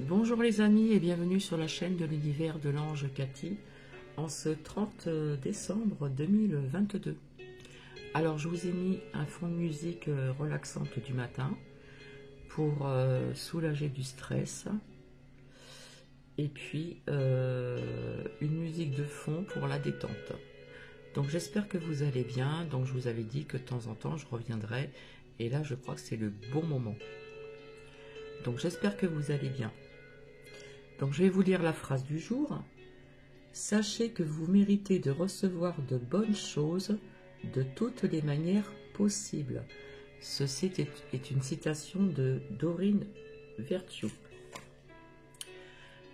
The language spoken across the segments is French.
Bonjour les amis et bienvenue sur la chaîne de l'univers de l'ange Cathy en ce 30 décembre 2022. Alors je vous ai mis un fond de musique relaxante du matin pour soulager du stress et puis une musique de fond pour la détente. Donc j'espère que vous allez bien. Donc je vous avais dit que de temps en temps je reviendrai et là je crois que c'est le bon moment. Donc j'espère que vous allez bien. Donc je vais vous lire la phrase du jour. Sachez que vous méritez de recevoir de bonnes choses de toutes les manières possibles. Ceci est une citation de Dorine Virtue.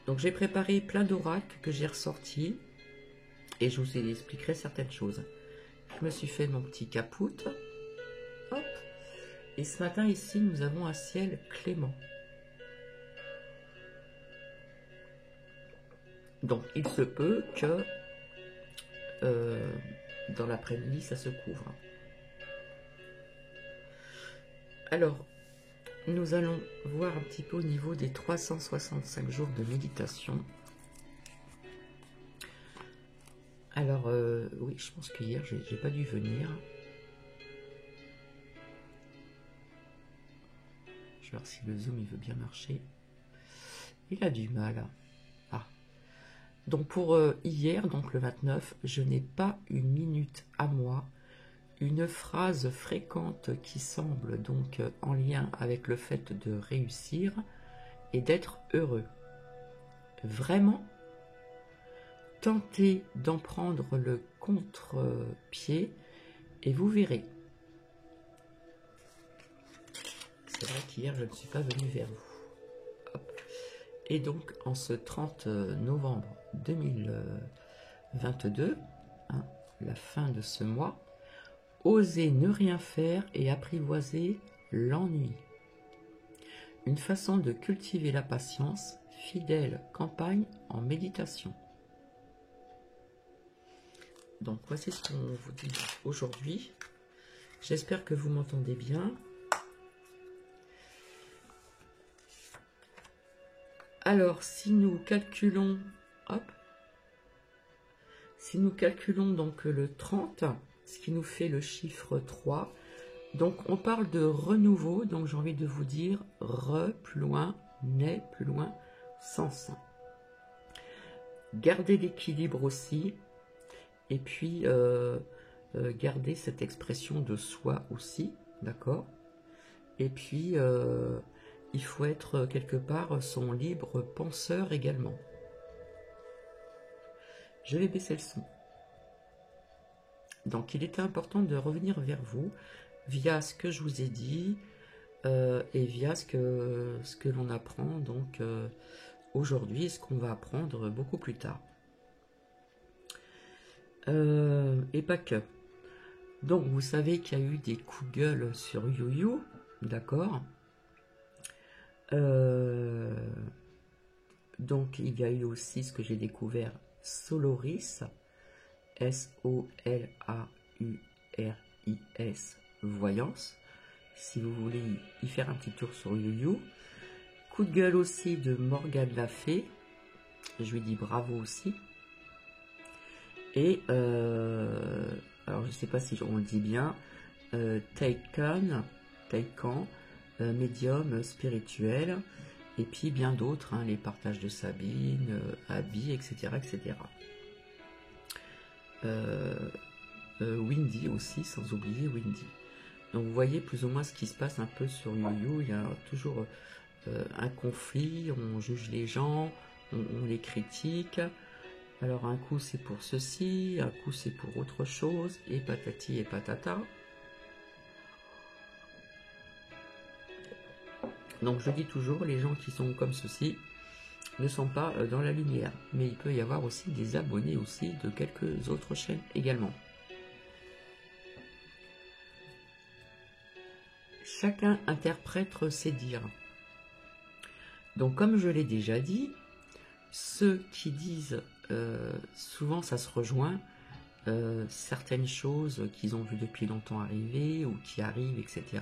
Donc j'ai préparé plein d'oracles que j'ai ressortis et je vous expliquerai certaines choses. Je me suis fait mon petit caput. Hop. Et ce matin ici nous avons un ciel clément. Donc, il se peut que dans l'après-midi, ça se couvre. Alors, nous allons voir un petit peu au niveau des 365 jours de méditation. Alors, oui, je pense qu'hier, j'ai pas dû venir. Je vais voir si le zoom, il veut bien marcher. Il a du mal. Donc pour hier, donc le 29, je n'ai pas une minute à moi, une phrase fréquente qui semble donc en lien avec le fait de réussir et d'être heureux. Vraiment, tentez d'en prendre le contre-pied et vous verrez. C'est vrai qu'hier, je ne suis pas venue vers vous. Hop. Et donc, en ce 30 novembre 2022, la fin de ce mois, osez ne rien faire et apprivoiser l'ennui. Une façon de cultiver la patience, fidèle campagne en méditation. Donc, voici ce qu'on vous dit aujourd'hui. J'espère que vous m'entendez bien. Alors, si nous calculons, hop, si nous calculons donc le 30, ce qui nous fait le chiffre 3, donc on parle de renouveau, donc j'ai envie de vous dire plus loin, naît plus loin, sens. Gardez l'équilibre aussi, et puis gardez cette expression de soi aussi, d'accord? Et puis il faut être quelque part son libre penseur également. Je vais baisser le son. Donc il était important de revenir vers vous via ce que je vous ai dit et via ce que l'on apprend donc aujourd'hui et ce qu'on va apprendre beaucoup plus tard. Et pas que. Donc vous savez qu'il y a eu des coups de gueule sur YouYou, d'accord? Donc il y a eu aussi ce que j'ai découvert, Solaris, S-O-L-A-U-R-I-S, Voyance, si vous voulez y faire un petit tour sur YouYou. Coup de gueule aussi de Morgane Lafay, je lui dis bravo aussi. Et alors je ne sais pas si on le dit bien, Taikan, médium spirituel, et puis bien d'autres, les partages de Sabine, Abby, etc. etc. Windy aussi, sans oublier Windy. Donc vous voyez plus ou moins ce qui se passe un peu sur YouYou. Il y a toujours un conflit, on juge les gens, on les critique. Alors un coup c'est pour ceci, un coup c'est pour autre chose, et patati et patata. Donc je dis toujours, les gens qui sont comme ceci ne sont pas dans la lumière. Mais il peut y avoir aussi des abonnés aussi de quelques autres chaînes également. Chacun interprète ses dires. Donc comme je l'ai déjà dit, ceux qui disent, souvent ça se rejoint, certaines choses qu'ils ont vues depuis longtemps arriver ou qui arrivent, etc.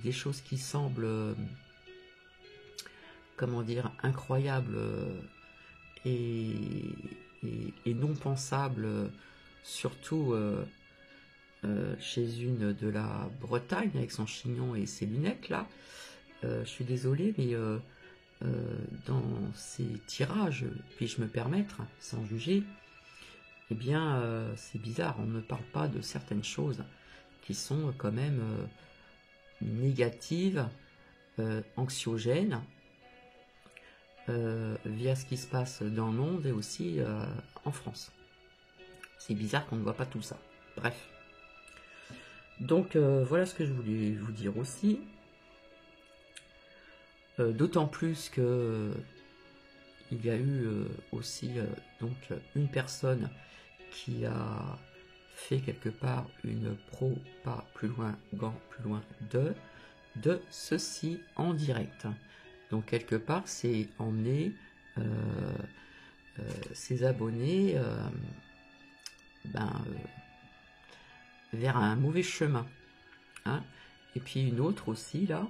Des choses qui semblent comment dire, incroyable et, et non pensable, surtout chez une de la Bretagne, avec son chignon et ses lunettes, là. Je suis désolée, mais dans ces tirages, puis-je me permettre, sans juger, eh bien, c'est bizarre, on ne parle pas de certaines choses qui sont quand même négatives, anxiogènes, via ce qui se passe dans le monde et aussi en France. C'est bizarre qu'on ne voit pas tout ça. Bref. Donc, voilà ce que je voulais vous dire aussi. D'autant plus que il y a eu aussi donc une personne qui a fait quelque part une pro pas plus loin, gant plus loin de ceci en direct. Donc quelque part c'est emmener ses abonnés vers un mauvais chemin. Hein. Et puis une autre aussi là.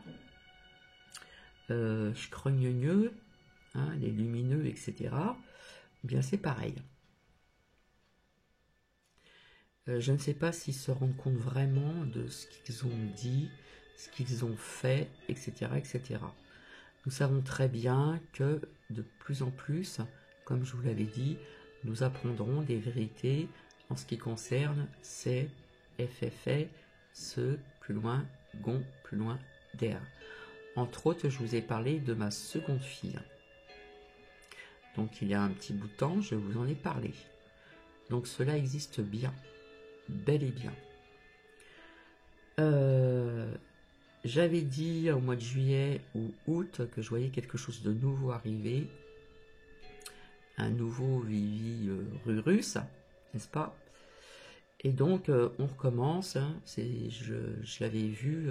Je crogneux, hein, les lumineux, etc. Bien c'est pareil. Je ne sais pas s'ils se rendent compte vraiment de ce qu'ils ont dit, ce qu'ils ont fait, etc., etc. Nous savons très bien que de plus en plus, comme je vous l'avais dit, nous apprendrons des vérités en ce qui concerne ces FFA, ce, plus loin, gon, plus loin, d'air. Entre autres, je vous ai parlé de ma seconde fille. Donc il y a un petit bout de temps, je vous en ai parlé. Donc cela existe bien, bel et bien. J'avais dit au mois de juillet ou août que je voyais quelque chose de nouveau arriver. Un nouveau Vivi Rurus, n'est-ce pas? Et donc on recommence, hein, je l'avais vu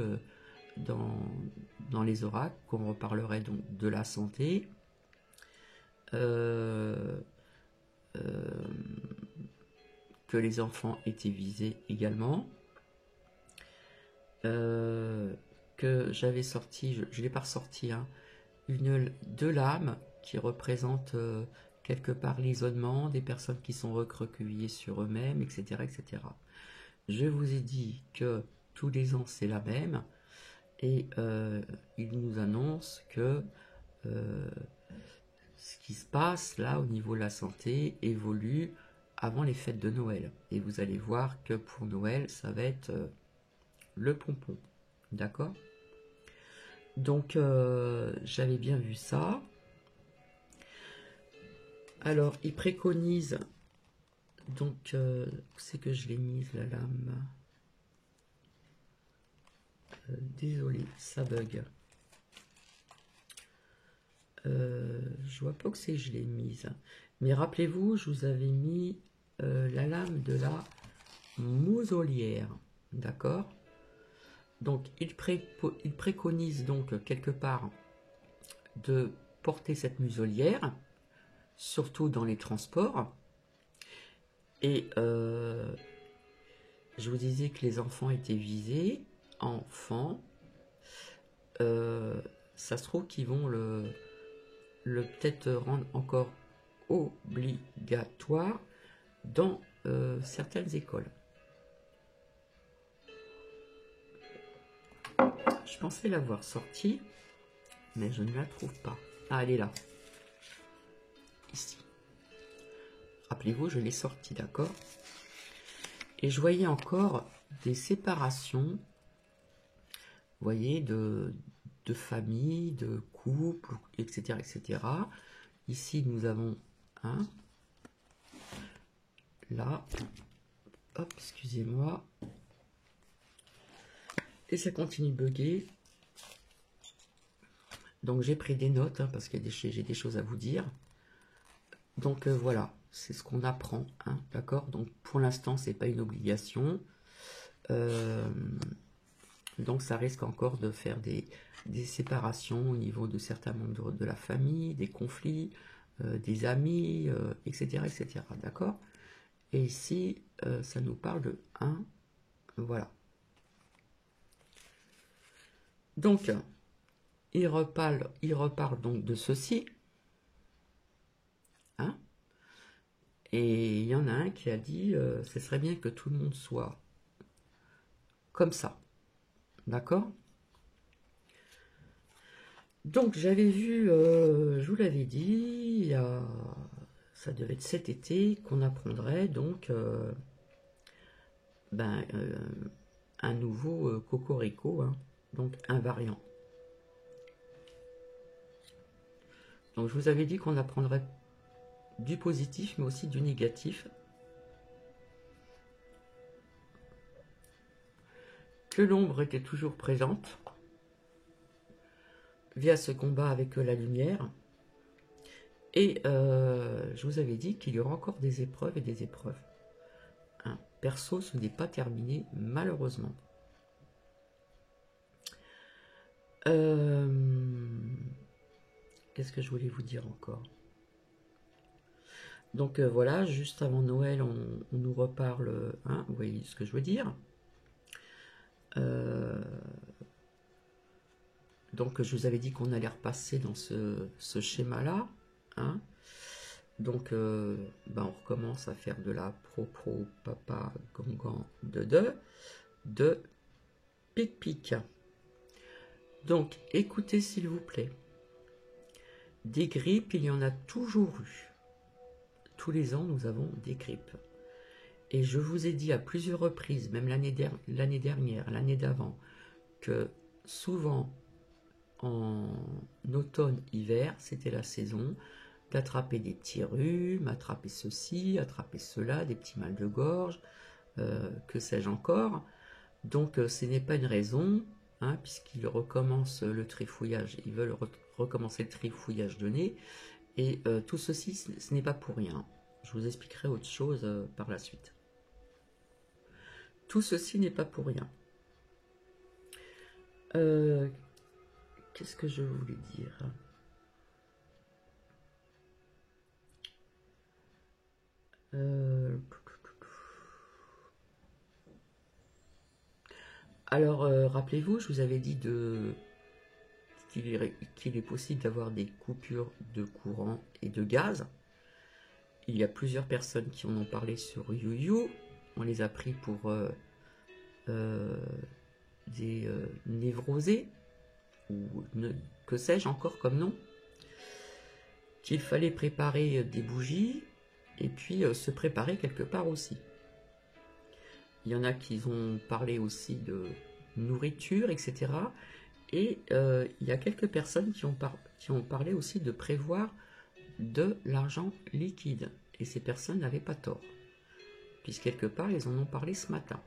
dans les oracles, qu'on reparlerait donc de la santé, que les enfants étaient visés également, que j'avais sorti, je ne l'ai pas ressorti, hein, deux lames qui représentent quelque part l'isolement, des personnes qui sont recroquevillées sur eux-mêmes, etc., etc. Je vous ai dit que tous les ans c'est la même, et il nous annonce que ce qui se passe là au niveau de la santé évolue avant les fêtes de Noël. Et vous allez voir que pour Noël, ça va être le pompon. D'accord? Donc, j'avais bien vu ça. Alors, il préconise, donc, c'est que je l'ai mise la lame. Désolé, ça bug. Je vois pas que c'est je l'ai mise. Mais rappelez-vous, je vous avais mis la lame de la muselière. D'accord? Donc, il préconise donc quelque part de porter cette muselière, surtout dans les transports. Et je vous disais que les enfants étaient visés. Enfants, ça se trouve qu'ils vont le peut-être rendre encore obligatoire dans certaines écoles. Je pensais l'avoir sortie, mais je ne la trouve pas. Ah, elle est là. Ici. Rappelez-vous, je l'ai sortie, d'accord? Et je voyais encore des séparations, vous voyez, de familles, de couples, etc., etc. Ici, nous avons un. Là. Hop, excusez-moi. Et ça continue de bugger. Donc j'ai pris des notes, hein, parce que j'ai des choses à vous dire. Donc voilà, c'est ce qu'on apprend, hein, d'accord? Donc pour l'instant, c'est pas une obligation. Donc ça risque encore de faire des séparations au niveau de certains membres de la famille, des conflits, des amis, etc., etc. D'accord? Et ici, ça nous parle de 1, voilà. Donc, il reparle donc de ceci, hein, et il y en a un qui a dit ce serait bien que tout le monde soit comme ça, d'accord? Donc j'avais vu, je vous l'avais dit, ça devait être cet été qu'on apprendrait donc un nouveau cocorico, hein, donc un variant. Donc je vous avais dit qu'on apprendrait du positif mais aussi du négatif. Que l'ombre était toujours présente via ce combat avec la lumière. Et je vous avais dit qu'il y aura encore des épreuves et des épreuves. Hein. Perso, ce n'est pas terminé, malheureusement. Qu'est-ce que je voulais vous dire encore? Donc voilà, juste avant Noël, on nous reparle, hein, vous voyez ce que je veux dire. Donc je vous avais dit qu'on allait repasser dans ce schéma-là. Hein. Donc on recommence à faire de la pro, papa, gangan, de pic. Donc écoutez s'il vous plaît. Des grippes, il y en a toujours eu. Tous les ans, nous avons des grippes. Et je vous ai dit à plusieurs reprises, même l'année dernière, l'année d'avant, que souvent, en automne, hiver, c'était la saison d'attraper des petits rhumes, attraper ceci, attraper cela, des petits mal de gorge, que sais-je encore. Donc, ce n'est pas une raison, hein, puisqu'ils recommencent le trifouillage, ils veulent recommencer le trifouillage de nez. Et tout ceci, ce n'est pas pour rien. Je vous expliquerai autre chose par la suite. Tout ceci n'est pas pour rien. Qu'est-ce que je voulais dire? Alors, rappelez-vous, je vous avais dit qu'il est possible d'avoir des coupures de courant et de gaz. Il y a plusieurs personnes qui en ont parlé sur YouYou. On les a pris pour des névrosés, ou que sais-je encore comme nom. Qu'il fallait préparer des bougies et puis se préparer quelque part aussi. Il y en a qui ont parlé aussi de nourriture, etc. Et il y a quelques personnes qui ont parlé aussi de prévoir de l'argent liquide. Et ces personnes n'avaient pas tort. Puisque quelque part, ils en ont parlé ce matin.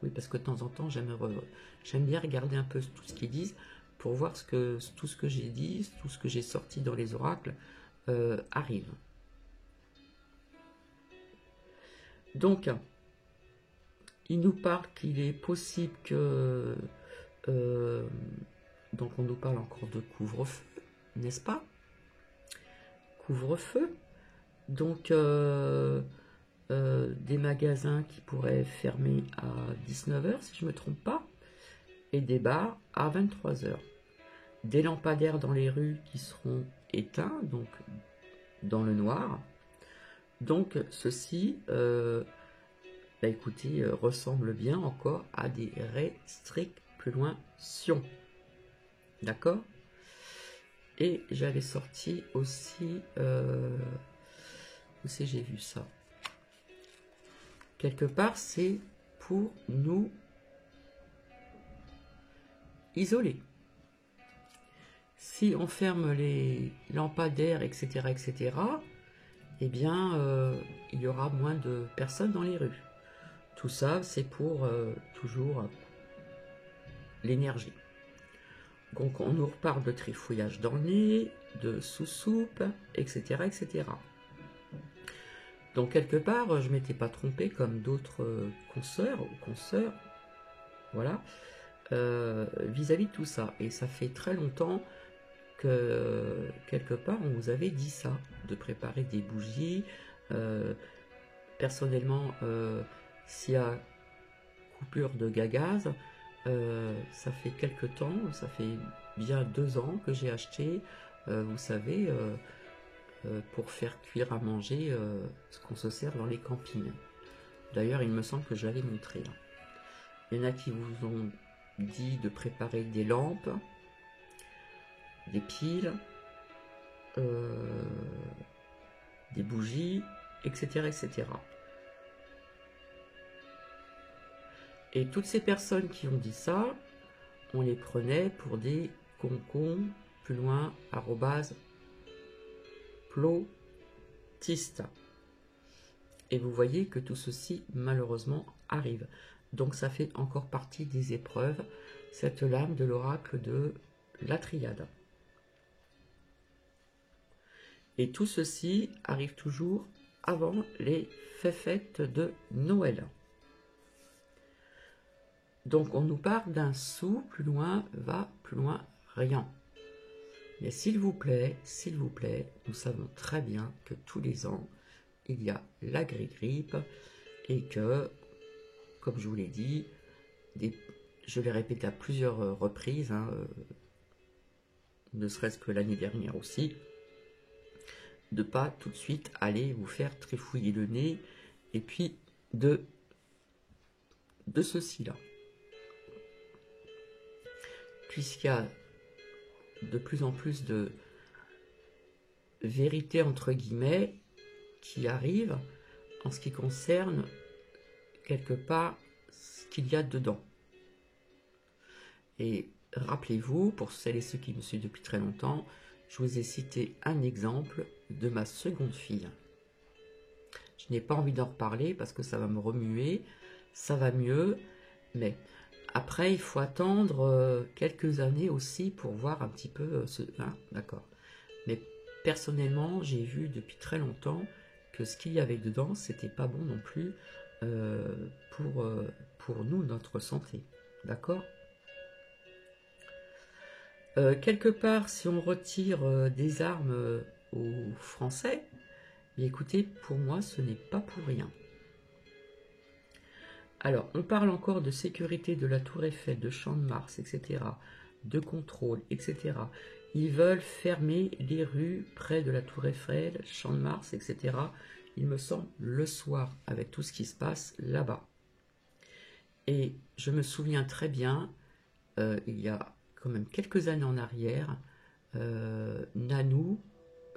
Oui, parce que de temps en temps, j'aime bien regarder un peu tout ce qu'ils disent pour voir tout ce que j'ai dit, tout ce que j'ai sorti dans les oracles arrive. Donc, il nous parle qu'il est possible que... donc on nous parle encore de couvre-feu, n'est-ce pas? Couvre-feu. Donc, des magasins qui pourraient fermer à 19 h, si je ne me trompe pas, et des bars à 23 h. Des lampadaires dans les rues qui seront éteints, donc dans le noir. Donc, ceci... écoutez, ressemble bien encore à des restrictions. D'accord? Et j'avais sorti aussi... où c'est j'ai vu ça? Quelque part, c'est pour nous isoler. Si on ferme les lampadaires, etc., eh bien, il y aura moins de personnes dans les rues. Tout ça, c'est pour toujours l'énergie. Donc, on nous reparle de trifouillage dans le nez, de sous-soupe, etc., etc. Donc, quelque part, je ne m'étais pas trompée comme d'autres consoeurs ou consoeurs, voilà, vis-à-vis de tout ça. Et ça fait très longtemps que, quelque part, on vous avait dit ça, de préparer des bougies. Personnellement, s'il y a coupure de gaz, ça fait quelque temps, ça fait bien 2 ans que j'ai acheté, vous savez, pour faire cuire à manger ce qu'on se sert dans les campings. D'ailleurs, il me semble que je l'avais montré. Là. Il y en a qui vous ont dit de préparer des lampes, des piles, des bougies, etc., etc. Et toutes ces personnes qui ont dit ça, on les prenait pour des concons, plus loin, @plotistes. Et vous voyez que tout ceci, malheureusement, arrive. Donc ça fait encore partie des épreuves, cette lame de l'oracle de la triade. Et tout ceci arrive toujours avant les fêtes de Noël. Donc on nous parle d'un sou, plus loin va, plus loin rien. Mais s'il vous plaît, nous savons très bien que tous les ans, il y a la grippe et que, comme je vous l'ai dit, je l'ai répété à plusieurs reprises, hein, ne serait-ce que l'année dernière aussi, de ne pas tout de suite aller vous faire trifouiller le nez et puis de ceci-là. Puisqu'il y a de plus en plus de vérité entre guillemets qui arrive en ce qui concerne quelque part ce qu'il y a dedans. Et rappelez-vous, pour celles et ceux qui me suivent depuis très longtemps, je vous ai cité un exemple de ma seconde fille. Je n'ai pas envie d'en reparler parce que ça va me remuer, ça va mieux, mais après il faut attendre quelques années aussi pour voir un petit peu ce... Hein, d'accord. Mais personnellement, j'ai vu depuis très longtemps que ce qu'il y avait dedans, c'était pas bon non plus pour nous, notre santé. D'accord ? Quelque part, si on retire des armes aux Français, écoutez, pour moi, ce n'est pas pour rien. Alors, on parle encore de sécurité de la Tour Eiffel, de Champ de Mars, etc., de contrôle, etc. Ils veulent fermer les rues près de la Tour Eiffel, Champ de Mars, etc., il me semble, le soir, avec tout ce qui se passe là-bas. Et je me souviens très bien, il y a quand même quelques années en arrière, Nanou,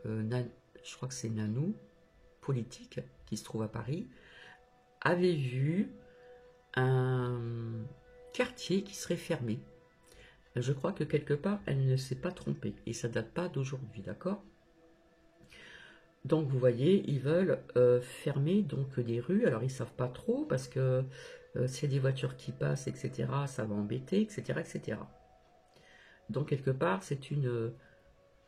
je crois que c'est Nanou, politique, qui se trouve à Paris, avait vu un quartier qui serait fermé. Je crois que quelque part, elle ne s'est pas trompée. Et ça ne date pas d'aujourd'hui, d'accord ? Donc, vous voyez, ils veulent fermer donc des rues. Alors, ils ne savent pas trop parce que s'il y a des voitures qui passent, etc., ça va embêter, etc., etc. Donc, quelque part, c'est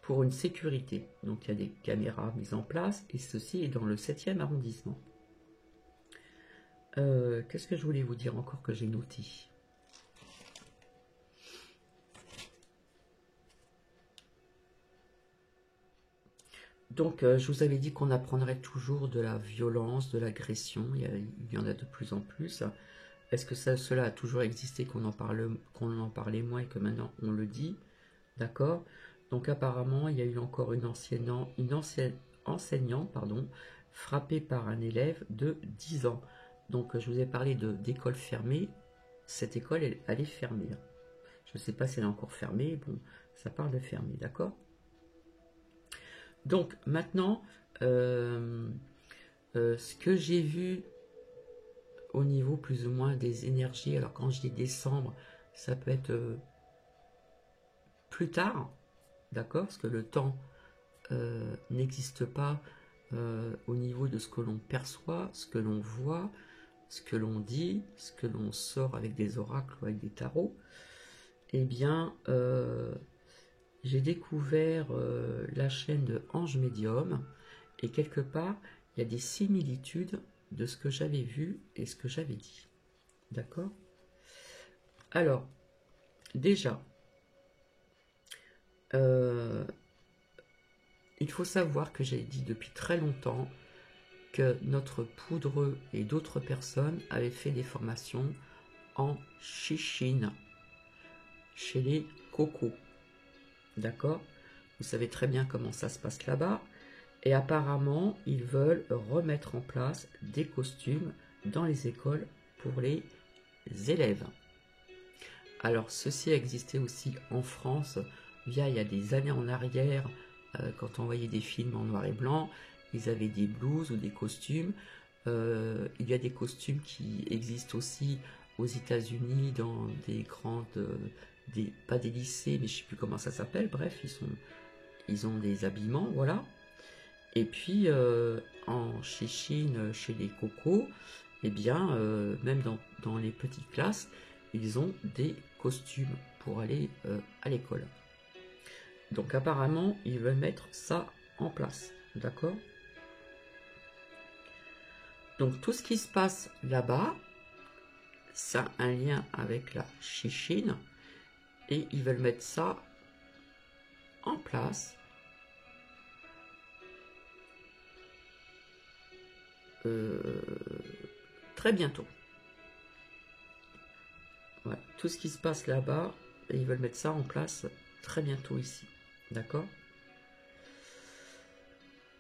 pour une sécurité. Donc, il y a des caméras mises en place et ceci est dans le 7e arrondissement. Qu'est-ce que je voulais vous dire encore que j'ai noté ? Donc, je vous avais dit qu'on apprendrait toujours de la violence, de l'agression. Il y en a de plus en plus. Est-ce que cela a toujours existé, qu'on en parlait moins et que maintenant on le dit? D'accord. Donc, apparemment, il y a eu encore une ancienne enseignante, frappée par un élève de 10 ans. Donc, je vous ai parlé d'école fermée. Cette école, elle est fermée. Je ne sais pas si elle est encore fermée. Bon, ça parle de fermée, d'accord? Donc, maintenant, ce que j'ai vu au niveau plus ou moins des énergies, alors quand je dis décembre, ça peut être plus tard, d'accord? Parce que le temps n'existe pas au niveau de ce que l'on perçoit, ce que l'on voit, ce que l'on dit, ce que l'on sort avec des oracles ou avec des tarots. Eh bien, j'ai découvert la chaîne de Ange Médium et quelque part, il y a des similitudes de ce que j'avais vu et ce que j'avais dit. D'accord? Alors, déjà, il faut savoir que j'ai dit depuis très longtemps que notre poudreux et d'autres personnes avaient fait des formations en Chichine, chez les cocos. d'accord? Vous savez très bien comment ça se passe là-bas. Et apparemment, ils veulent remettre en place des costumes dans les écoles pour les élèves. Alors, ceci existait aussi en France, il y a des années en arrière, quand on voyait des films en noir et blanc, ils avaient des blouses ou des costumes. Il y a des costumes qui existent aussi aux États-Unis dans des grandes, pas des lycées, mais je ne sais plus comment ça s'appelle. Bref, ils ont des habillements, voilà. Et puis en Chine, chez les cocos, eh bien, même dans les petites classes, ils ont des costumes pour aller à l'école. Donc apparemment, ils veulent mettre ça en place, d'accord? Donc tout ce qui se passe là-bas, ça a un lien avec la Chine, et ils veulent mettre ça en place très bientôt. Voilà. Tout ce qui se passe là-bas, ils veulent mettre ça en place très bientôt ici. D'accord?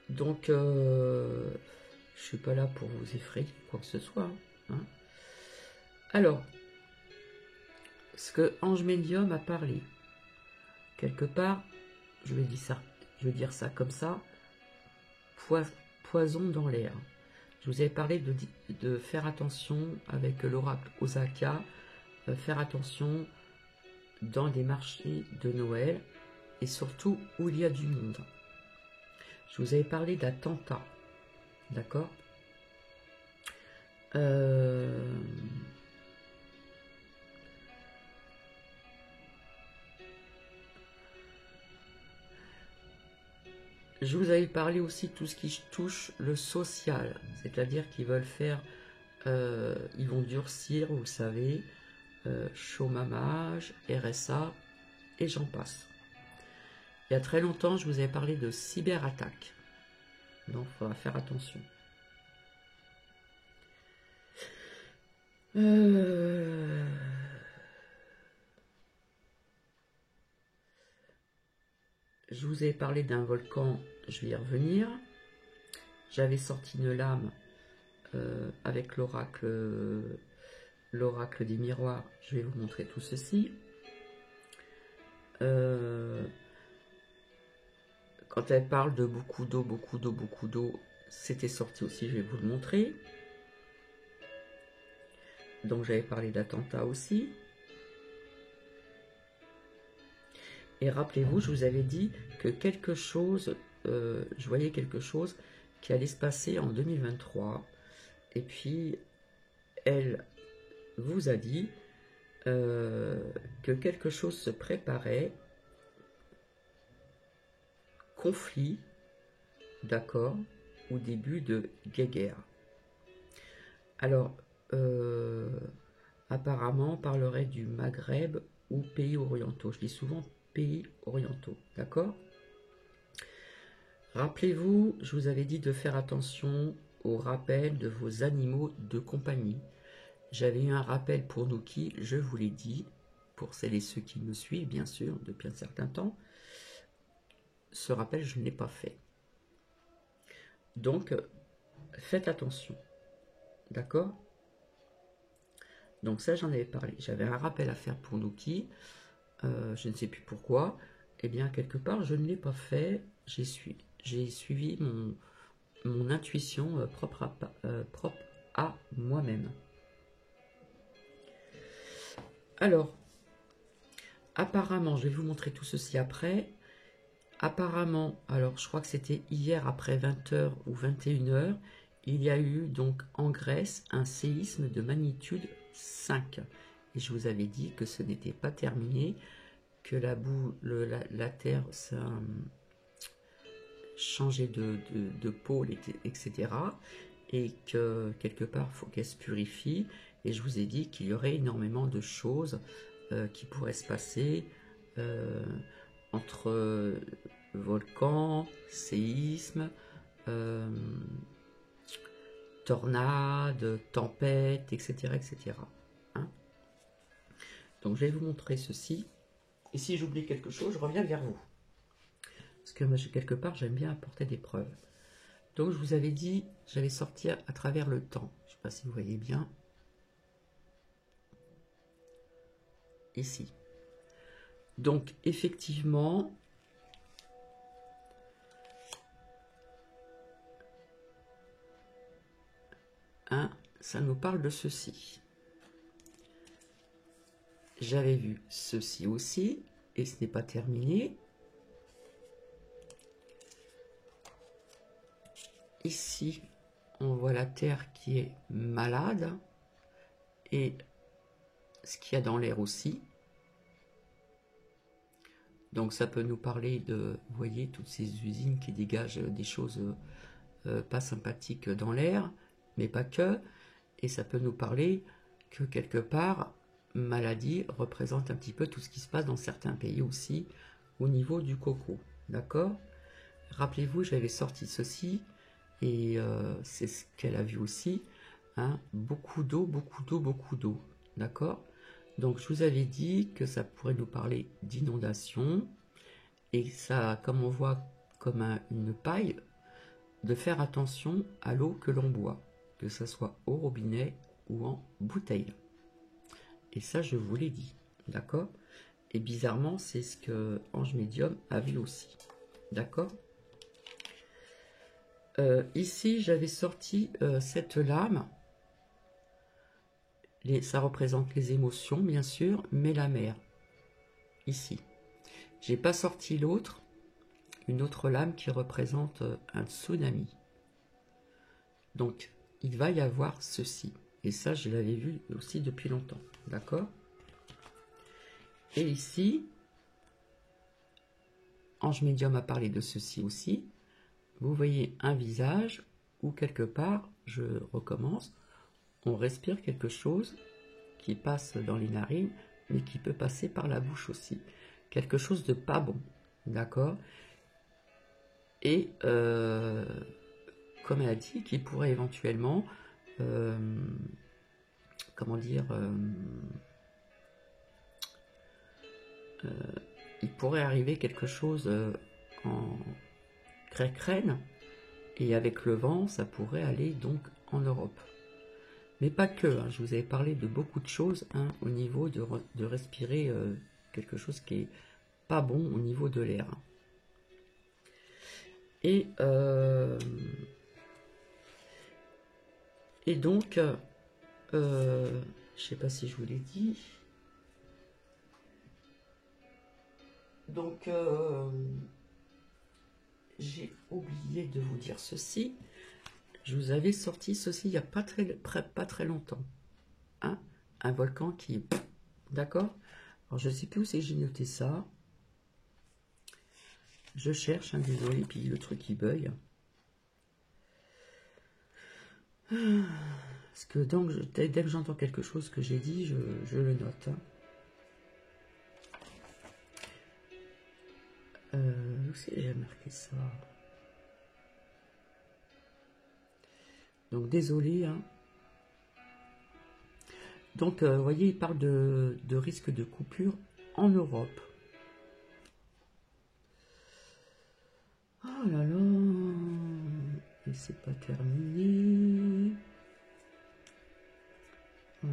Donc, je ne suis pas là pour vous effrayer, quoi que ce soit. Hein. Alors, ce que Ange Médium a parlé, quelque part, je vais dire ça comme ça, poison dans l'air. Je vous avais parlé de faire attention avec l'oracle Osaka, faire attention dans des marchés de Noël et surtout où il y a du monde. Je vous avais parlé d'attentats, d'accord? Je vous avais parlé aussi de tout ce qui touche le social, c'est-à-dire qu'ils veulent faire, ils vont durcir, vous savez, chômage, RSA, et j'en passe. Il y a très longtemps, je vous avais parlé de cyberattaque, donc il faudra faire attention. Je vous avais parlé d'un volcan, je vais y revenir. J'avais sorti une lame avec l'oracle des miroirs. Je vais vous montrer tout ceci. Quand elle parle de beaucoup d'eau, c'était sorti aussi, je vais vous le montrer. Donc j'avais parlé d'attentat aussi. Et rappelez-vous, je vous avais dit que quelque chose, je voyais quelque chose qui allait se passer en 2023. Et puis, elle vous a dit que quelque chose se préparait, conflit, d'accord, au début de guerre. Alors, apparemment, on parlerait du Maghreb ou pays orientaux. Je dis souvent pays orientaux, d'accord? Rappelez-vous, je vous avais dit de faire attention au rappel de vos animaux de compagnie. J'avais eu un rappel pour Nuki, je vous l'ai dit, pour celles et ceux qui me suivent, bien sûr, depuis un certain temps. Ce rappel, je ne l'ai pas fait. Donc, faites attention, d'accord? Donc ça, j'en avais parlé. J'avais un rappel à faire pour Nuki, je ne sais plus pourquoi. Eh bien, quelque part, je ne l'ai pas fait. J'ai suivi mon intuition propre à moi-même. Alors, apparemment, je vais vous montrer tout ceci après. Apparemment, alors je crois que c'était hier après 20h ou 21h, il y a eu donc en Grèce un séisme de magnitude 5. Et je vous avais dit que ce n'était pas terminé, que la Terre changeait de pôle, etc. Et que quelque part, il faut qu'elle se purifie. Et je vous ai dit qu'il y aurait énormément de choses qui pourraient se passer entre volcans, séismes, tornades, tempêtes, etc. etc. Hein? Donc je vais vous montrer ceci. Et si j'oublie quelque chose, je reviens vers vous. que moi, quelque part, j'aime bien apporter des preuves. Donc, je vous avais dit, j'allais sortir à travers le temps. Je ne sais pas si vous voyez bien. Ici. Donc, effectivement, hein, ça nous parle de ceci. J'avais vu ceci aussi, et ce n'est pas terminé. Ici, on voit la Terre qui est malade, et ce qu'il y a dans l'air aussi. Donc ça peut nous parler de, vous voyez, toutes ces usines qui dégagent des choses pas sympathiques dans l'air, mais pas que. Et ça peut nous parler que quelque part, maladie représente un petit peu tout ce qui se passe dans certains pays aussi, au niveau du coco. D'accord? Rappelez-vous, j'avais sorti ceci, et c'est ce qu'elle a vu aussi. Hein, beaucoup d'eau, beaucoup d'eau, beaucoup d'eau. D'accord? Donc je vous avais dit que ça pourrait nous parler d'inondation, et ça, comme on voit comme une paille, de faire attention à l'eau que l'on boit, que ce soit au robinet ou en bouteille. Et ça, je vous l'ai dit, d'accord? Et bizarrement, c'est ce que Ange Médium a vu aussi, d'accord? Ici, j'avais sorti cette lame. Ça représente les émotions, bien sûr, mais la mer, ici. J'ai pas sorti l'autre, une autre lame qui représente un tsunami. Donc, il va y avoir ceci. Et ça, je l'avais vu aussi depuis longtemps. D'accord? Et ici, Ange Médium a parlé de ceci aussi. Vous voyez un visage où quelque part, je recommence, on respire quelque chose qui passe dans les narines, mais qui peut passer par la bouche aussi. Quelque chose de pas bon. D'accord? Et comme elle a dit, qui pourrait éventuellement, comment dire, il pourrait arriver quelque chose en Ukraine, et avec le vent, ça pourrait aller donc en Europe. Mais pas que, hein, je vous avais parlé de beaucoup de choses hein, au niveau de respirer quelque chose qui est pas bon au niveau de l'air. Et donc, je sais pas si je vous l'ai dit. Donc, j'ai oublié de vous dire ceci. Je vous avais sorti ceci il n'y a pas très longtemps. Hein, un volcan qui... D'accord? Alors, je ne sais plus où c'est que j'ai noté ça. Je cherche, hein, désolé, puis le truc il bug. Parce que donc, dès que j'entends quelque chose que j'ai dit, je le note. Où c'est que j'ai marqué ça? Donc, désolé. Hein. Donc, vous voyez, il parle de risque de coupure en Europe. Oh là là. Et c'est pas terminé. Oh là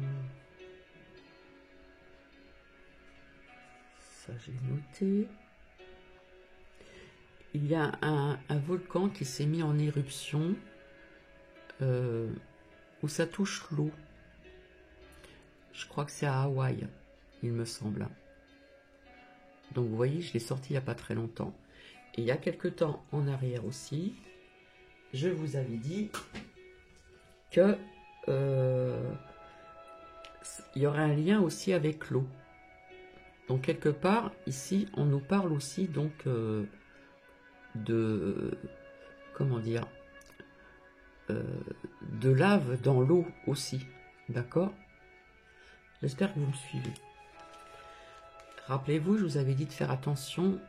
là. Ça, j'ai noté. Il y a un volcan qui s'est mis en éruption où ça touche l'eau. Je crois que c'est à Hawaï, il me semble. Donc vous voyez, je l'ai sorti il n'y a pas très longtemps. Et il y a quelque temps en arrière aussi, je vous avais dit que il y aurait un lien aussi avec l'eau. Donc quelque part, ici, on nous parle aussi donc de... Comment dire, de lave dans l'eau aussi, d'accord? J'espère que vous me suivez. Rappelez-vous, je vous avais dit de faire attention,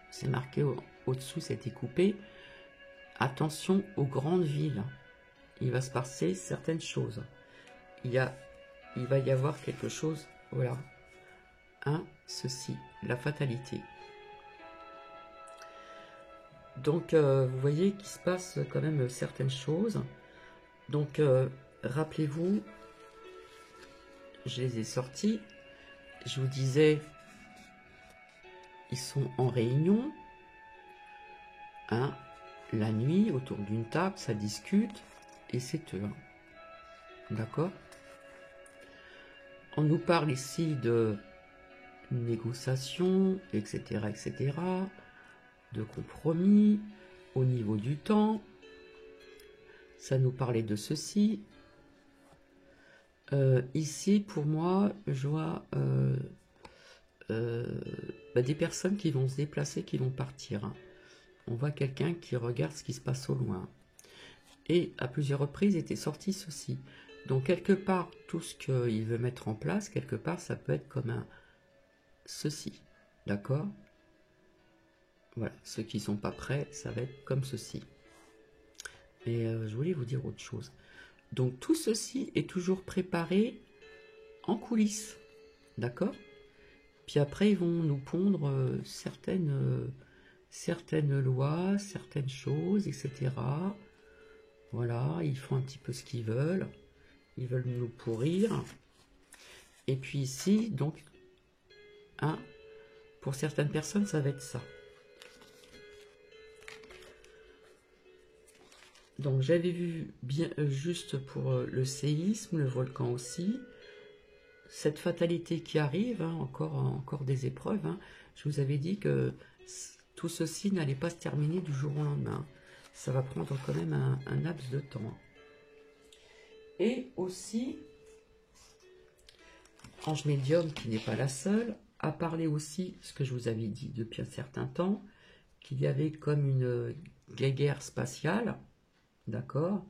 c'est marqué au-dessous, c'était coupé, attention aux grandes villes. Il va se passer certaines choses. Il va y avoir quelque chose, voilà, hein, ceci, la fatalité. Donc, vous voyez qu'il se passe quand même certaines choses. Donc, rappelez-vous, je les ai sortis. Je vous disais, ils sont en réunion. Hein, la nuit, autour d'une table, ça discute. Et c'est eux. D'accord? On nous parle ici de négociations, etc., etc., de compromis, au niveau du temps. Ça nous parlait de ceci. Ici, pour moi, je vois des personnes qui vont se déplacer, qui vont partir. Hein. On voit quelqu'un qui regarde ce qui se passe au loin. Et à plusieurs reprises était sorti ceci. Donc quelque part, tout ce qu'il veut mettre en place, quelque part, ça peut être comme un ceci. D'accord? Voilà, ceux qui ne sont pas prêts, ça va être comme ceci. Et je voulais vous dire autre chose. Donc tout ceci est toujours préparé en coulisses. D'accord? Puis après, ils vont nous pondre certaines lois, certaines choses, etc. Voilà, ils font un petit peu ce qu'ils veulent. Ils veulent nous pourrir. Et puis ici, donc, hein, pour certaines personnes, ça va être ça. Donc j'avais vu bien juste pour le séisme, le volcan aussi, cette fatalité qui arrive, hein, encore des épreuves. Hein, je vous avais dit que tout ceci n'allait pas se terminer du jour au lendemain. Ça va prendre quand même un laps de temps. Et aussi, Ange Médium, qui n'est pas la seule, a parlé aussi, ce que je vous avais dit depuis un certain temps, qu'il y avait comme une guerre spatiale, d'accord,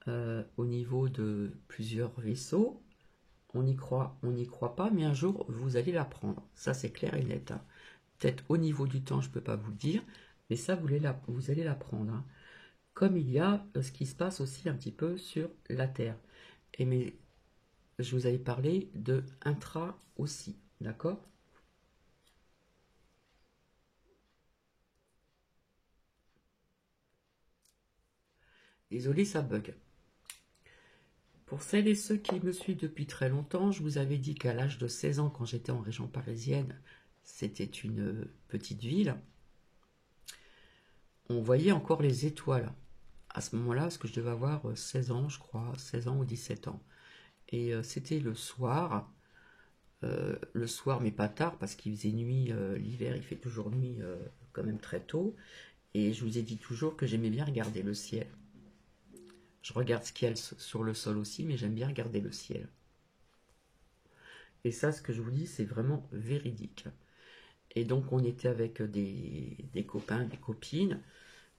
au niveau de plusieurs vaisseaux. On y croit, on n'y croit pas, mais un jour, vous allez l'apprendre. Ça, c'est clair et net. Hein. Peut-être au niveau du temps, je ne peux pas vous le dire, mais ça, vous allez l'apprendre. Hein. Comme il y a ce qui se passe aussi un petit peu sur la Terre. Et mais je vous avais parlé de intra aussi, d'accord? Désolé, ça bug. Pour celles et ceux qui me suivent depuis très longtemps, je vous avais dit qu'à l'âge de 16 ans, quand j'étais en région parisienne, c'était une petite ville. On voyait encore les étoiles. À ce moment-là, parce que je devais avoir 16 ans, je crois, 16 ans ou 17 ans. Et c'était le soir, mais pas tard, parce qu'il faisait nuit, l'hiver, il fait toujours nuit quand même très tôt. Et je vous ai dit toujours que j'aimais bien regarder le ciel. Je regarde ce qu'il y a sur le sol aussi, mais j'aime bien regarder le ciel. Et ça, ce que je vous dis, c'est vraiment véridique. Et donc, on était avec des copains, des copines.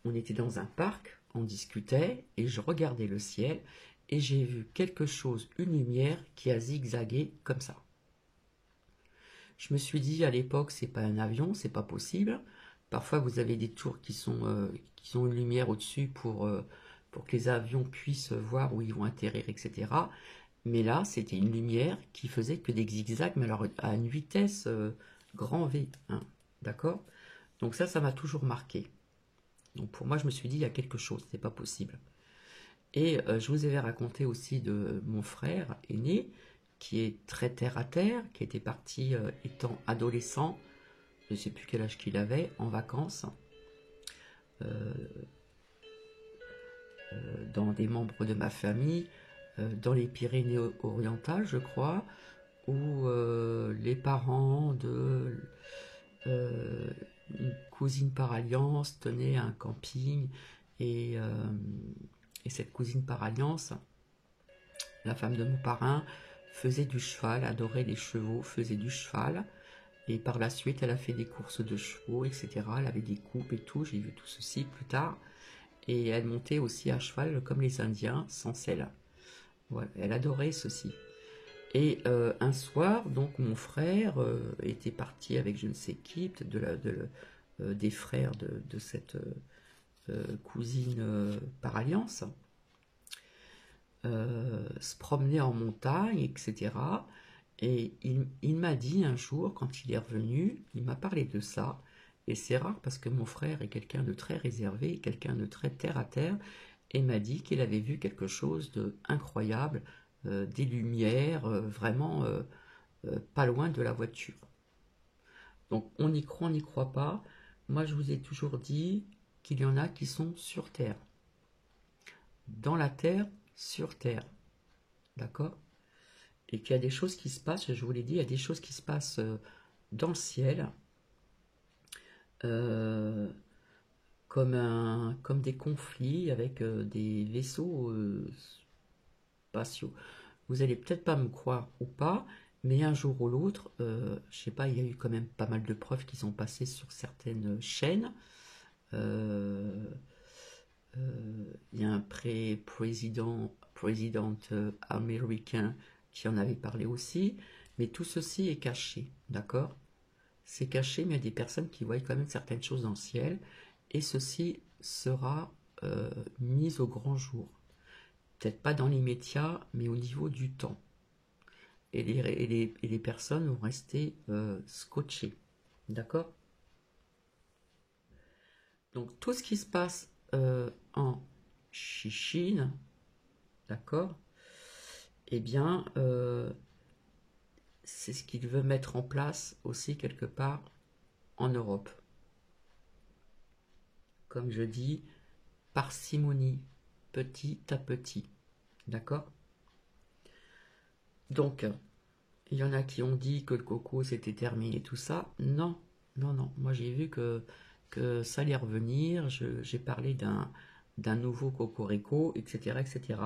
On était dans un parc, on discutait, et je regardais le ciel, et j'ai vu quelque chose, une lumière, qui a zigzagué comme ça. Je me suis dit, à l'époque, c'est pas un avion, c'est pas possible. Parfois, vous avez des tours qui ont une lumière au-dessus pour que les avions puissent voir où ils vont atterrir, etc. Mais là, c'était une lumière qui faisait que des zigzags, mais alors à une vitesse grand V. Hein, d'accord? Donc ça m'a toujours marqué. Donc pour moi, je me suis dit, il y a quelque chose, c'est pas possible. Et je vous avais raconté aussi de mon frère aîné, qui est très terre à terre, qui était parti étant adolescent, je ne sais plus quel âge qu'il avait, en vacances, dans des membres de ma famille, dans les Pyrénées-Orientales, je crois, où les parents de une cousine par alliance tenait un camping et cette cousine par alliance, la femme de mon parrain, faisait du cheval, adorait les chevaux, faisait du cheval. Et par la suite, elle a fait des courses de chevaux, etc. Elle avait des coupes et tout. J'ai vu tout ceci plus tard. Et elle montait aussi à cheval comme les Indiens, sans selle. Voilà, elle adorait ceci. Et un soir, donc mon frère était parti avec je ne sais qui, des frères de cette cousine par alliance, se promener en montagne, etc. Et il m'a dit un jour, quand il est revenu, il m'a parlé de ça, Et c'est rare parce que mon frère est quelqu'un de très réservé, quelqu'un de très terre à terre, et m'a dit qu'il avait vu quelque chose d'incroyable, des lumières, vraiment pas loin de la voiture. Donc on y croit, on n'y croit pas. Moi je vous ai toujours dit qu'il y en a qui sont sur Terre. Dans la Terre, sur Terre. D'accord? Et qu'il y a des choses qui se passent, je vous l'ai dit, il y a des choses qui se passent dans le ciel, euh, comme des conflits avec des vaisseaux spatiaux. Vous allez peut-être pas me croire ou pas, mais un jour ou l'autre, je sais pas, il y a eu quand même pas mal de preuves qui sont passées sur certaines chaînes. Euh, il y a un président américain qui en avait parlé aussi, mais tout ceci est caché, d'accord? C'est caché, mais il y a des personnes qui voient quand même certaines choses dans le ciel, et ceci sera mis au grand jour. Peut-être pas dans l'immédiat, mais au niveau du temps. Et les personnes vont rester scotchées, d'accord? Donc tout ce qui se passe en Chine, d'accord? Eh bien, c'est ce qu'il veut mettre en place aussi quelque part en Europe. Comme je dis, parcimonie, petit à petit. D'accord? Donc, il y en a qui ont dit que le coco c'était terminé, tout ça. Non, non, non. Moi j'ai vu que ça allait revenir. J'ai parlé d'un nouveau cocorico, etc., etc.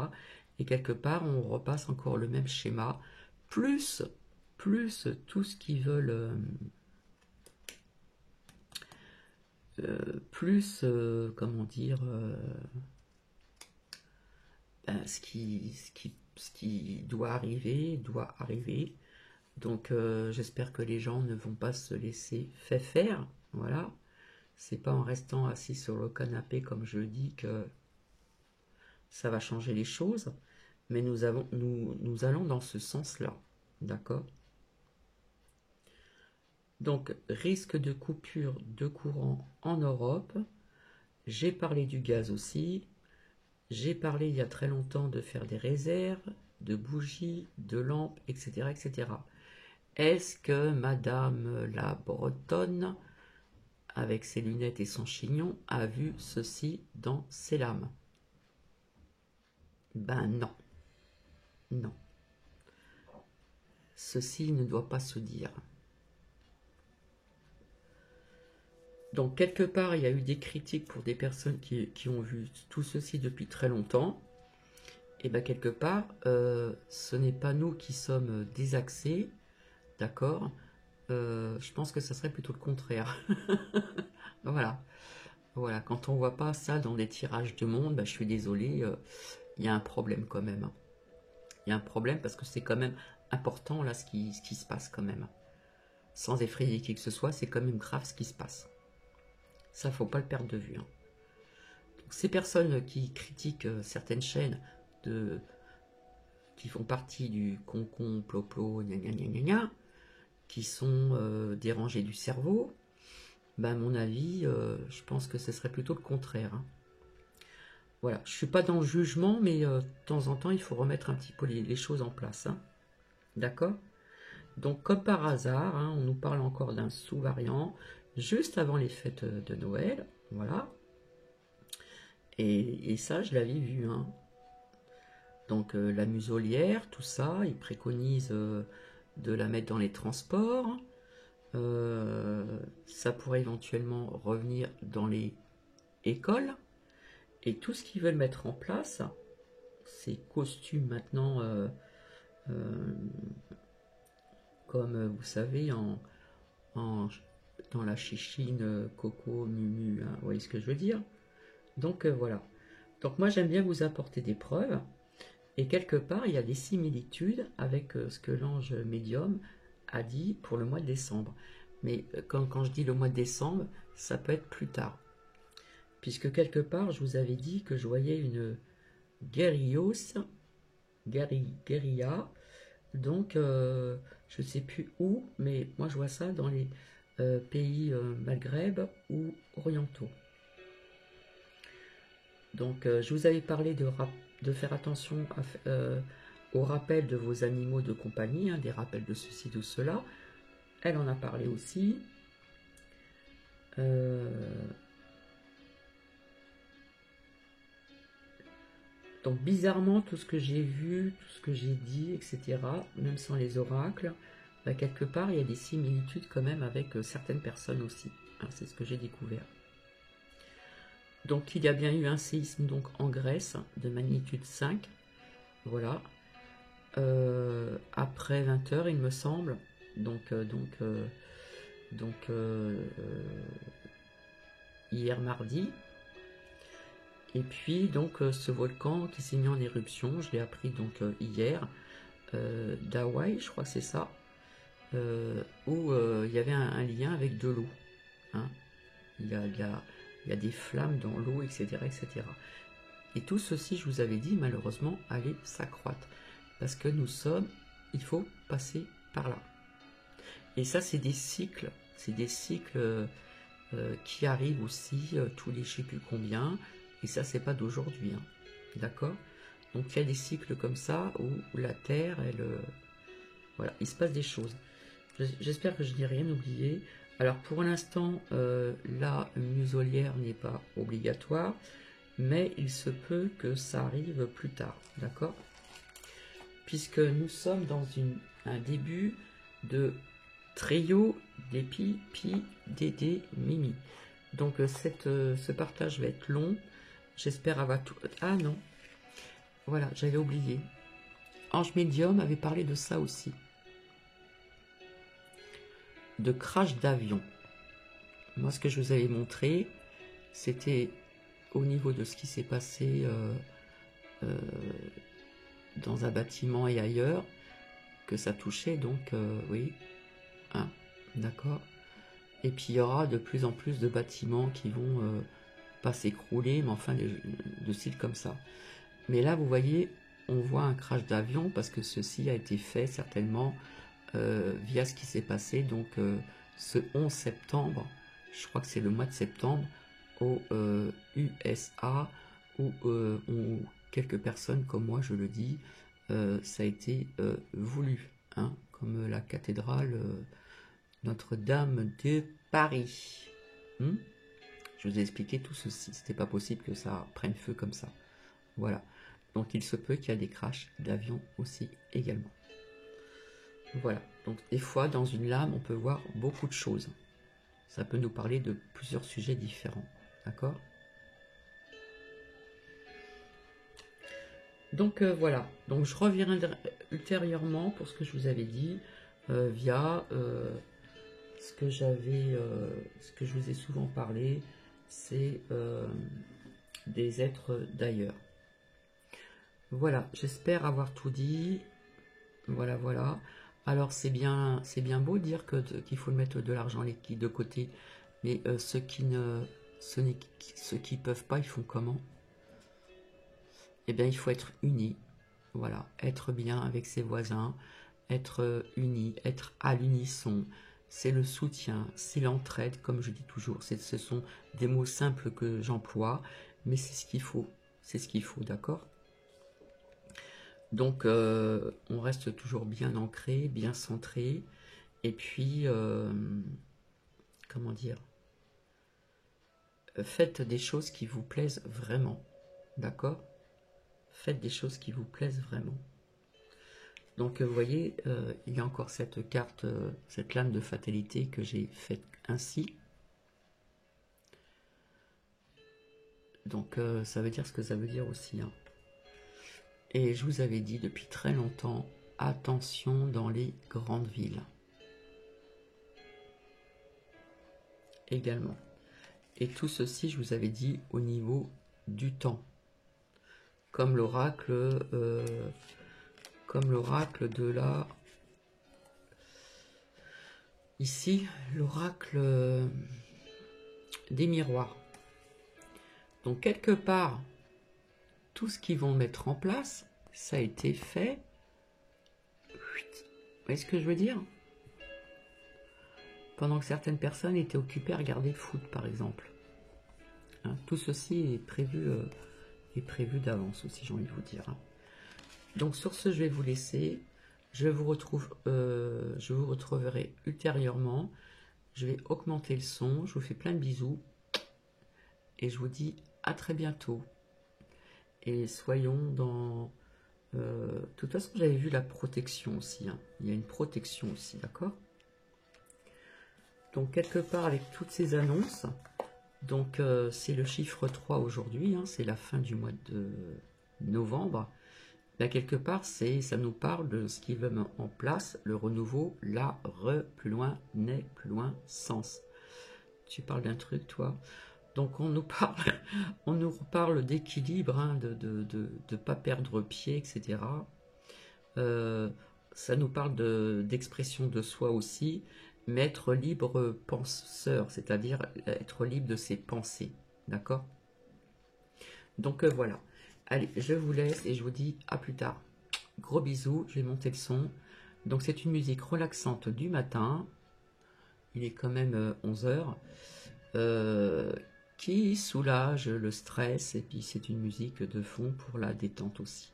Et quelque part, on repasse encore le même schéma. Plus, plus tout ce qu'ils veulent. Plus, comment dire, ben, ce qui doit arriver, doit arriver. Donc j'espère que les gens ne vont pas se laisser faire, voilà. C'est pas en restant assis sur le canapé, comme je dis, que ça va changer les choses. Mais nous allons dans ce sens-là, d'accord? Donc risque de coupure de courant en Europe. J'ai parlé du gaz aussi. J'ai parlé il y a très longtemps de faire des réserves, de bougies, de lampes, etc., etc. Est-ce que Madame la Bretonne, avec ses lunettes et son chignon, a vu ceci dans ses lames? Ben non, non. Ceci ne doit pas se dire. Donc quelque part, il y a eu des critiques pour des personnes qui ont vu tout ceci depuis très longtemps. Et bien quelque part, ce n'est pas nous qui sommes désaxés, d'accord? Je pense que ça serait plutôt le contraire. Voilà. Voilà, quand on voit pas ça dans des tirages de monde, bah, je suis désolée, il y a un problème quand même. Il y a un problème parce que c'est quand même important là ce qui se passe quand même. Sans effrayer qui que ce soit, c'est quand même grave ce qui se passe. Ça, faut pas le perdre de vue. Hein. Donc, ces personnes qui critiquent certaines chaînes qui font partie du concon, ploplo, gna gna gna gna gna, qui sont dérangées du cerveau, ben, à mon avis, je pense que ce serait plutôt le contraire. Hein. Voilà, je suis pas dans le jugement, mais de temps en temps, il faut remettre un petit peu les choses en place. Hein. D'accord? Donc, comme par hasard, hein, on nous parle encore d'un sous-variant, juste avant les fêtes de Noël. Voilà. Et ça, je l'avais vu. Hein. Donc, la muselière, tout ça, ils préconisent de la mettre dans les transports. Ça pourrait éventuellement revenir dans les écoles. Et tout ce qu'ils veulent mettre en place, ces costumes maintenant, comme vous savez, dans la chichine, coco, mumu, hein, vous voyez ce que je veux dire? Donc voilà. Donc moi j'aime bien vous apporter des preuves. Et quelque part, il y a des similitudes avec ce que l'ange médium a dit pour le mois de décembre. Mais quand je dis le mois de décembre, ça peut être plus tard. Puisque quelque part, je vous avais dit que je voyais une guérilla, donc je ne sais plus où, mais moi je vois ça dans pays Maghreb ou orientaux. Donc, je vous avais parlé de faire attention au rappel de vos animaux de compagnie, hein, des rappels de ceci, de cela. Elle en a parlé aussi. Donc, bizarrement, tout ce que j'ai vu, tout ce que j'ai dit, etc., même sans les oracles, bah, quelque part, il y a des similitudes quand même avec certaines personnes aussi. Hein, c'est ce que j'ai découvert. Donc, il y a bien eu un séisme donc, en Grèce de magnitude 5. Voilà. Après 20 h, il me semble. Hier mardi. Et puis, donc, ce volcan qui s'est mis en éruption, je l'ai appris donc hier, d'Hawaï, je crois que c'est ça, où il y avait un lien avec de l'eau. Hein. Il y a des flammes dans l'eau, etc., etc. Et tout ceci, je vous avais dit, malheureusement, allait s'accroître. Parce que il faut passer par là. Et ça, c'est des cycles qui arrivent aussi tous les je ne sais plus combien. Et ça, c'est pas d'aujourd'hui. Hein. D'accord? Donc, il y a des cycles comme ça où la Terre, voilà, il se passe des choses. J'espère que je n'ai rien oublié. Alors, pour l'instant, la muselière n'est pas obligatoire, mais il se peut que ça arrive plus tard. D'accord? Puisque nous sommes dans un début de trio d'épi, pi, dédé, mimi. Donc, ce partage va être long. J'espère avoir tout... Ah non, voilà, j'avais oublié. Ange Médium avait parlé de ça aussi. De crash d'avion. Moi, ce que je vous avais montré, c'était au niveau de ce qui s'est passé dans un bâtiment et ailleurs, que ça touchait, donc, oui, hein, d'accord. Et puis, il y aura de plus en plus de bâtiments qui vont... pas s'écrouler, mais enfin de style comme ça. Mais là, vous voyez, on voit un crash d'avion parce que ceci a été fait certainement via ce qui s'est passé. Donc, ce 11 septembre, je crois que c'est le mois de septembre, aux USA, où quelques personnes comme moi, je le dis, ça a été voulu, hein, comme la cathédrale Notre-Dame de Paris. Je vous ai expliqué tout ceci. C'était pas possible que ça prenne feu comme ça. Voilà. Donc il se peut qu'il y a des crashs d'avions aussi également. Voilà. Donc des fois, dans une lame, on peut voir beaucoup de choses. Ça peut nous parler de plusieurs sujets différents. D'accord? Donc voilà. Donc je reviendrai ultérieurement pour ce que je vous avais dit via ce que je vous ai souvent parlé, c'est des êtres d'ailleurs. Voilà, j'espère avoir tout dit. Voilà, voilà. Alors c'est bien beau de dire qu'il faut mettre de l'argent liquide de côté, mais ceux qui peuvent pas, ils font comment? Eh bien, il faut être unis. Voilà, être bien avec ses voisins, être unis, être à l'unisson. C'est le soutien, c'est l'entraide, comme je dis toujours. Ce sont des mots simples que j'emploie, mais c'est ce qu'il faut. C'est ce qu'il faut, d'accord? Donc, on reste toujours bien ancré, bien centré. Et puis, comment dire? Faites des choses qui vous plaisent vraiment, d'accord? Faites des choses qui vous plaisent vraiment. Donc, vous voyez, il y a encore cette carte, cette lame de fatalité que j'ai faite ainsi. Donc, ça veut dire ce que ça veut dire aussi. Hein. Et je vous avais dit depuis très longtemps, attention dans les grandes villes. Également. Et tout ceci, je vous avais dit au niveau du temps. Comme l'oracle de la... Ici, l'oracle des miroirs. Donc, quelque part, tout ce qu'ils vont mettre en place, ça a été fait. Vous voyez ce que je veux dire? pendant que certaines personnes étaient occupées à regarder le foot, par exemple. Hein, tout ceci est prévu d'avance aussi, j'ai envie de vous dire. Hein. Donc sur ce, je vais vous laisser. Je vous retrouverai ultérieurement. Je vais augmenter le son. Je vous fais plein de bisous. Et je vous dis à très bientôt. Et soyons dans... de toute façon, j'avais vu la protection aussi. Hein. Il y a une protection aussi, d'accord? Donc, quelque part, avec toutes ces annonces, donc c'est le chiffre 3 aujourd'hui, hein, c'est la fin du mois de novembre. Là, quelque part, ça nous parle de ce qui va mettre en place, le renouveau, la, plus loin, n'est, plus loin, sens. Tu parles d'un truc, toi? Donc, on nous parle d'équilibre, hein, de ne pas perdre pied, etc. Ça nous parle d'expression de soi aussi, mais être libre penseur, c'est-à-dire être libre de ses pensées, d'accord? Donc voilà, allez, je vous laisse et je vous dis à plus tard. Gros bisous, je vais monter le son. Donc c'est une musique relaxante du matin, il est quand même 11 h, qui soulage le stress, et puis c'est une musique de fond pour la détente aussi.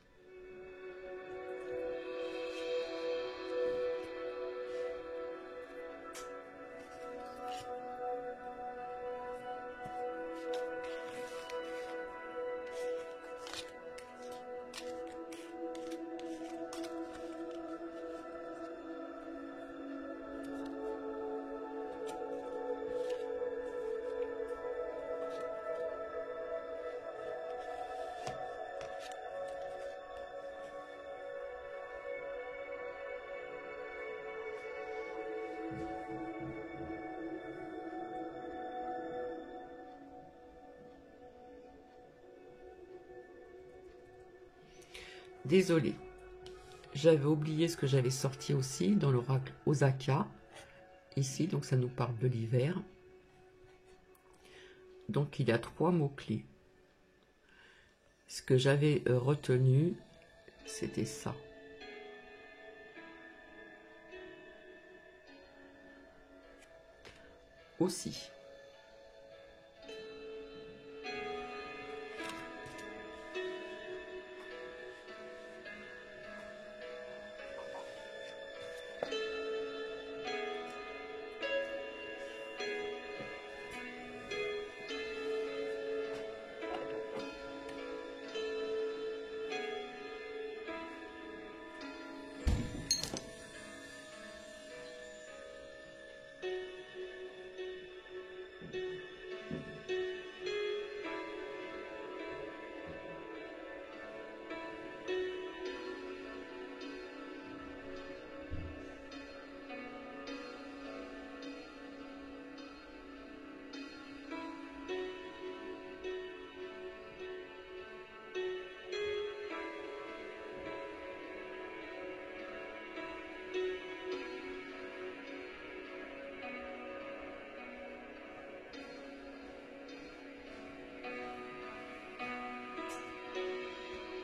Désolée, j'avais oublié ce que j'avais sorti aussi dans l'oracle Osaka, ici, donc ça nous parle de l'hiver. Donc il y a 3 mots-clés. Ce que j'avais retenu, c'était ça. Aussi.